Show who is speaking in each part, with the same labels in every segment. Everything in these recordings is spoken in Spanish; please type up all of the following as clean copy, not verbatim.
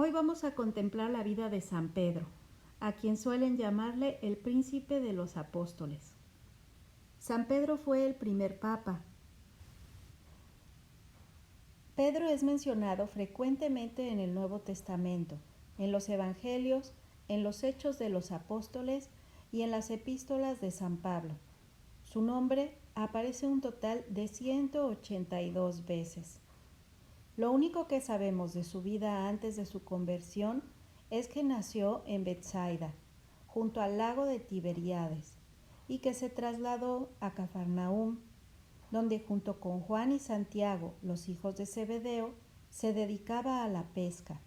Speaker 1: Hoy vamos a contemplar la vida de San Pedro, a quien suelen llamarle el príncipe de los apóstoles. San Pedro fue el primer papa. Pedro es mencionado frecuentemente en el Nuevo Testamento, en los Evangelios, en los Hechos de los Apóstoles y en las epístolas de San Pablo. Su nombre aparece un total de 182 veces. Lo único que sabemos de su vida antes de su conversión es que nació en Betsaida, junto al lago de Tiberíades, y que se trasladó a Cafarnaúm, donde junto con Juan y Santiago, los hijos de Zebedeo, se dedicaba a la pesca.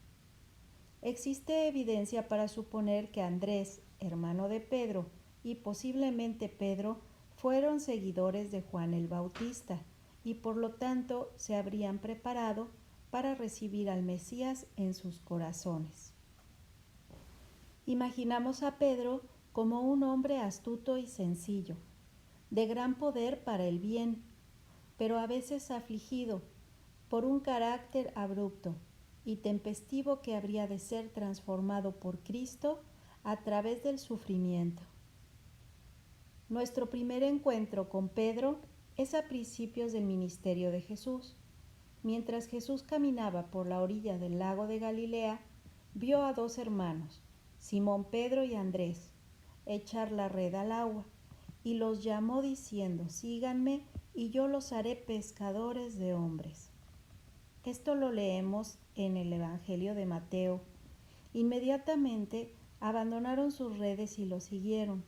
Speaker 1: Existe evidencia para suponer que Andrés, hermano de Pedro, y posiblemente Pedro, fueron seguidores de Juan el Bautista, y por lo tanto se habrían preparado para recibir al Mesías en sus corazones. Imaginamos a Pedro como un hombre astuto y sencillo, de gran poder para el bien, pero a veces afligido por un carácter abrupto y tempestivo que habría de ser transformado por Cristo a través del sufrimiento. Nuestro primer encuentro con Pedro es a principios del ministerio de Jesús. Mientras Jesús caminaba por la orilla del lago de Galilea, vio a dos hermanos, Simón Pedro y Andrés, echar la red al agua, y los llamó diciendo: «Síganme, y yo los haré pescadores de hombres». Esto lo leemos en el Evangelio de Mateo. Inmediatamente abandonaron sus redes y lo siguieron.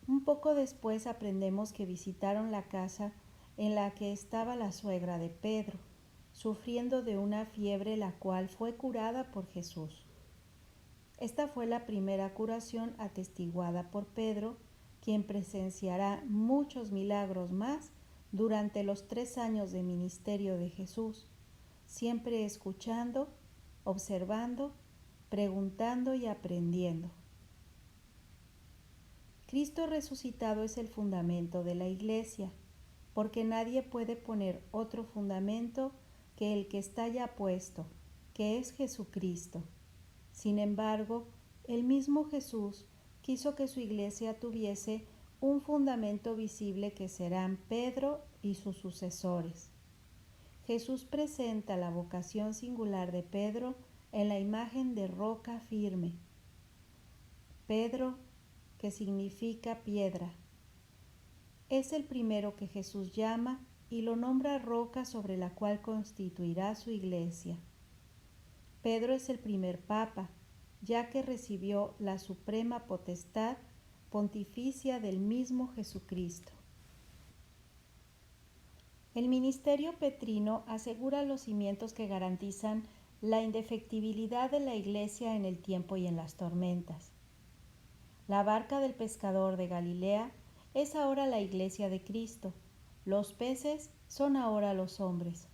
Speaker 1: Un poco después aprendemos que visitaron la casa en la que estaba la suegra de Pedro, sufriendo de una fiebre la cual fue curada por Jesús. Esta fue la primera curación atestiguada por Pedro, quien presenciará muchos milagros más durante los 3 años de ministerio de Jesús, siempre escuchando, observando, preguntando y aprendiendo. Cristo resucitado es el fundamento de la Iglesia, porque nadie puede poner otro fundamento que el que está ya puesto, que es Jesucristo. Sin embargo, el mismo Jesús quiso que su Iglesia tuviese un fundamento visible que serán Pedro y sus sucesores. Jesús presenta la vocación singular de Pedro en la imagen de roca firme. Pedro, que significa piedra, es el primero que Jesús llama y lo nombra roca sobre la cual constituirá su iglesia. Pedro es el primer papa, ya que recibió la suprema potestad pontificia del mismo Jesucristo. El ministerio petrino asegura los cimientos que garantizan la indefectibilidad de la iglesia en el tiempo y en las tormentas. La barca del pescador de Galilea es ahora la iglesia de Cristo. Los peces son ahora los hombres.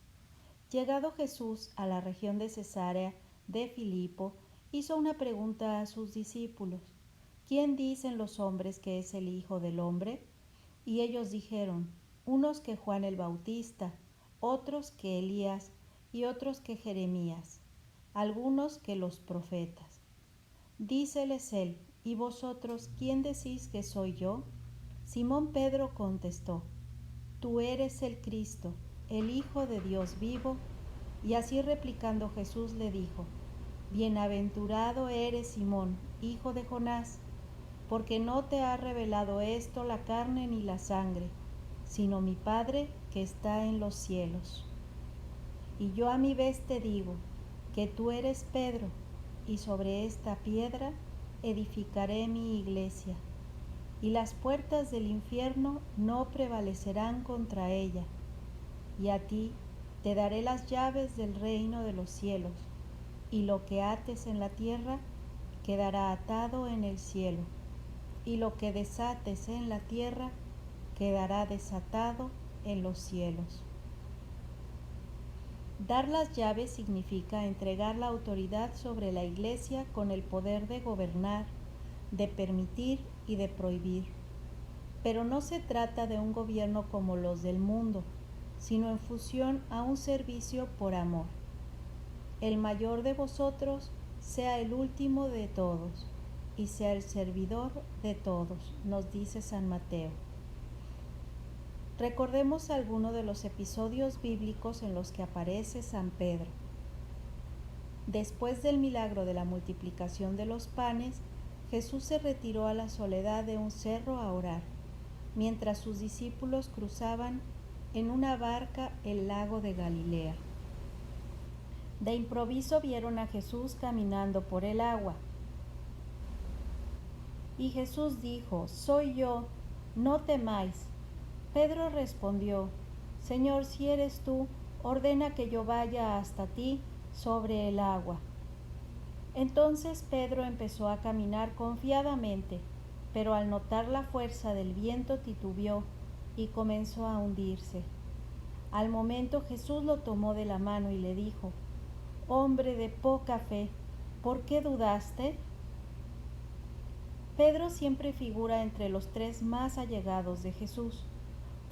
Speaker 1: Llegado Jesús a la región de Cesarea de Filipo, hizo una pregunta a sus discípulos: ¿Quién dicen los hombres que es el Hijo del Hombre? Y ellos dijeron: unos que Juan el Bautista, otros que Elías y otros que Jeremías, algunos que los profetas. Díceles él: ¿y vosotros quién decís que soy yo? Simón Pedro contestó: Tú eres el Cristo, el Hijo de Dios vivo. Y así replicando Jesús le dijo: Bienaventurado eres Simón, hijo de Jonás, porque no te ha revelado esto la carne ni la sangre, sino mi Padre que está en los cielos. Y yo a mi vez te digo que tú eres Pedro, y sobre esta piedra edificaré mi iglesia, y las puertas del infierno no prevalecerán contra ella. Y a ti te daré las llaves del reino de los cielos, y lo que ates en la tierra quedará atado en el cielo, y lo que desates en la tierra quedará desatado en los cielos. Dar las llaves significa entregar la autoridad sobre la Iglesia con el poder de gobernar, de permitir y de prohibir. Pero no se trata de un gobierno como los del mundo, sino en fusión a un servicio por amor. el mayor de vosotros sea el último de todos y sea el servidor de todos, nos dice San Mateo. Recordemos algunos de los episodios bíblicos en los que aparece San Pedro. Después del milagro de la multiplicación de los panes, Jesús se retiró a la soledad de un cerro a orar, mientras sus discípulos cruzaban en una barca el lago de Galilea. De improviso vieron a Jesús caminando por el agua. Y Jesús dijo: «Soy yo, no temáis». Pedro respondió: «Señor, si eres tú, ordena que yo vaya hasta ti sobre el agua». Entonces Pedro empezó a caminar confiadamente, pero al notar la fuerza del viento titubeó y comenzó a hundirse. Al momento Jesús lo tomó de la mano y le dijo: «Hombre de poca fe, ¿por qué dudaste?». Pedro siempre figura entre los tres más allegados de Jesús.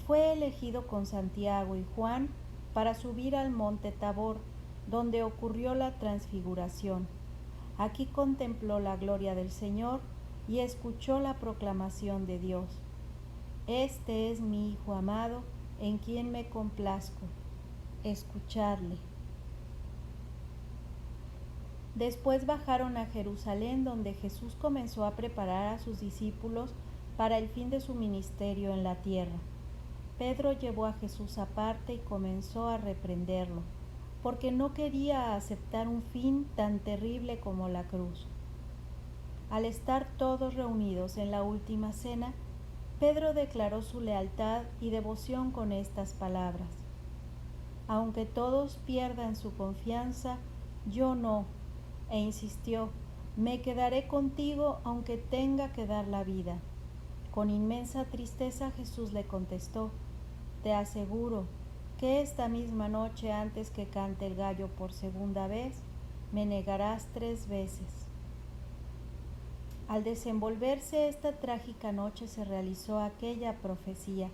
Speaker 1: Fue elegido con Santiago y Juan para subir al monte Tabor, donde ocurrió la transfiguración. Aquí contempló la gloria del Señor y escuchó la proclamación de Dios: «Este es mi Hijo amado, en quien me complazco. Escuchadle». Después bajaron a Jerusalén, donde Jesús comenzó a preparar a sus discípulos para el fin de su ministerio en la tierra. Pedro llevó a Jesús aparte y comenzó a reprenderlo, porque no quería aceptar un fin tan terrible como la cruz. Al estar todos reunidos en la última cena, Pedro declaró su lealtad y devoción con estas palabras: «Aunque todos pierdan su confianza, yo no». E insistió: «Me quedaré contigo aunque tenga que dar la vida». Con inmensa tristeza Jesús le contestó: «Te aseguro que esta misma noche, antes que cante el gallo por segunda vez, me negarás 3 veces». Al desenvolverse esta trágica noche se realizó aquella profecía.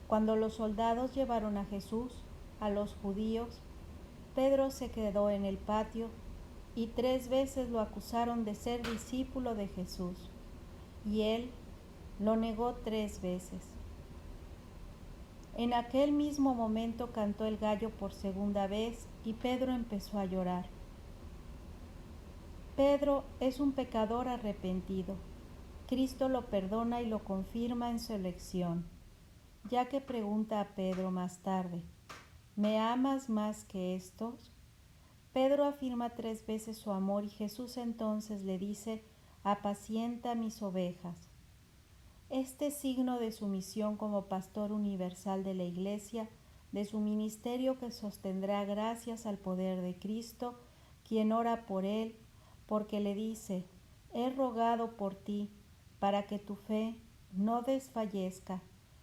Speaker 1: Cuando los soldados llevaron a Jesús a los judíos, Pedro se quedó en el patio y 3 veces lo acusaron de ser discípulo de Jesús, y él lo negó 3 veces. En aquel mismo momento cantó el gallo por segunda vez y Pedro empezó a llorar. Pedro es un pecador arrepentido. Cristo lo perdona y lo confirma en su elección, ya que pregunta a Pedro más tarde: «¿Me amas más que estos?». Pedro afirma 3 veces su amor y Jesús entonces le dice: «Apacienta mis ovejas». Este signo de su misión como pastor universal de la Iglesia, de su ministerio que sostendrá gracias al poder de Cristo, quien ora por él, porque le dice: «He rogado por ti, para que tu fe no desfallezca.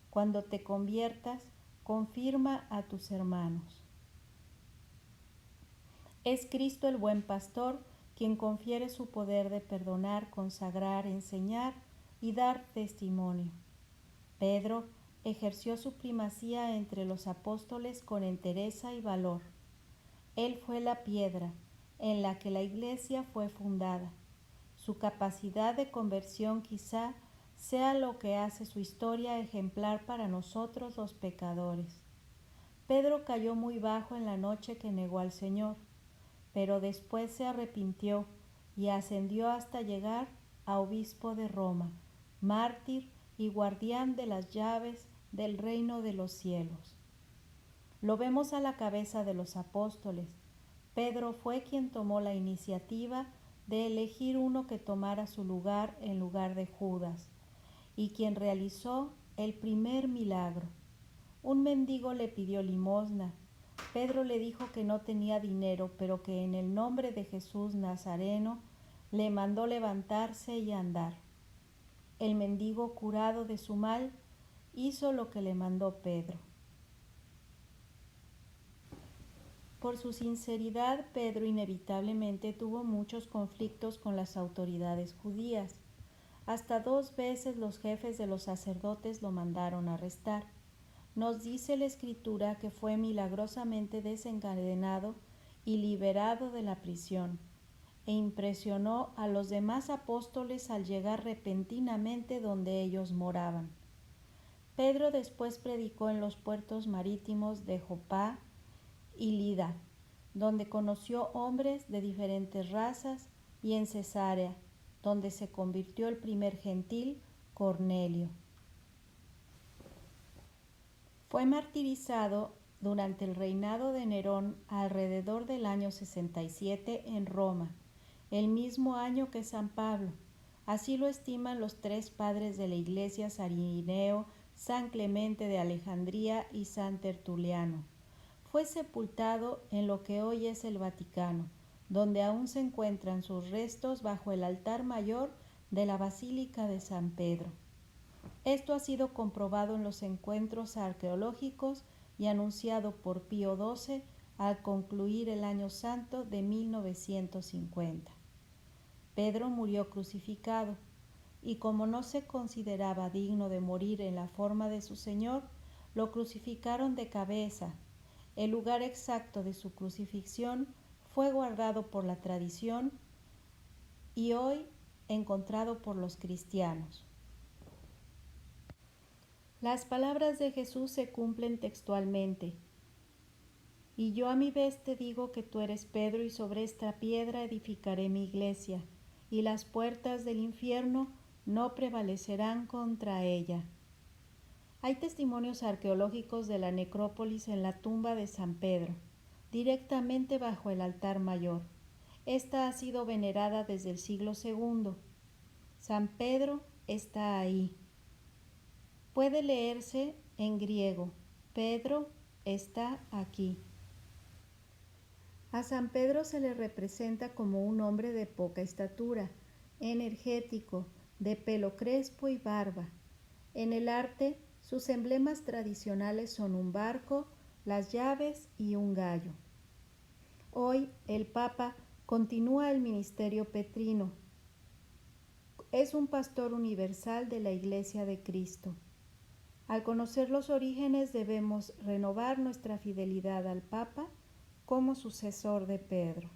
Speaker 1: Cuando te conviertas, confirma a tus hermanos». Es Cristo el buen pastor quien confiere su poder de perdonar, consagrar, enseñar y dar testimonio. Pedro ejerció su primacía entre los apóstoles con entereza y valor. Él fue la piedra en la que la Iglesia fue fundada. Su capacidad de conversión quizá sea lo que hace su historia ejemplar para nosotros los pecadores. Pedro cayó muy bajo en la noche que negó al Señor, pero después se arrepintió y ascendió hasta llegar a obispo de Roma, mártir y guardián de las llaves del reino de los cielos. Lo vemos a la cabeza de los apóstoles. Pedro fue quien tomó la iniciativa de elegir uno que tomara su lugar en lugar de Judas, y quien realizó el primer milagro. Un mendigo le pidió limosna. Pedro le dijo que no tenía dinero, pero que en el nombre de Jesús Nazareno le mandó levantarse y andar. El mendigo, curado de su mal, hizo lo que le mandó Pedro. Por su sinceridad, Pedro inevitablemente tuvo muchos conflictos con las autoridades judías. Hasta 2 veces los jefes de los sacerdotes lo mandaron arrestar. Nos dice la Escritura que fue milagrosamente desencadenado y liberado de la prisión, e impresionó a los demás apóstoles al llegar repentinamente donde ellos moraban. Pedro después predicó en los puertos marítimos de Jopá y Lida, donde conoció hombres de diferentes razas, y en Cesarea, donde se convirtió el primer gentil, Cornelio. Fue martirizado durante el reinado de Nerón alrededor del año 67 en Roma, el mismo año que San Pablo. Así lo estiman los tres padres de la Iglesia, San Irineo, San Clemente de Alejandría y San Tertuliano. Fue sepultado en lo que hoy es el Vaticano, donde aún se encuentran sus restos bajo el altar mayor de la Basílica de San Pedro. Esto ha sido comprobado en los encuentros arqueológicos y anunciado por Pío XII al concluir el Año Santo de 1950. Pedro murió crucificado, y como no se consideraba digno de morir en la forma de su Señor, lo crucificaron de cabeza. El lugar exacto de su crucifixión fue guardado por la tradición y hoy encontrado por los cristianos. Las palabras de Jesús se cumplen textualmente. Y yo a mi vez te digo que tú eres Pedro, y sobre esta piedra edificaré mi iglesia, y las puertas del infierno no prevalecerán contra ella. Hay testimonios arqueológicos de la necrópolis en la tumba de San Pedro, directamente bajo el altar mayor. Esta ha sido venerada desde el siglo II. San Pedro está ahí. Puede leerse en griego: Pedro está aquí. A San Pedro se le representa como un hombre de poca estatura, energético, de pelo crespo y barba. En el arte, sus emblemas tradicionales son un barco, las llaves y un gallo. Hoy el Papa continúa el ministerio petrino. Es un pastor universal de la Iglesia de Cristo. Al conocer los orígenes, debemos renovar nuestra fidelidad al Papa como sucesor de Pedro.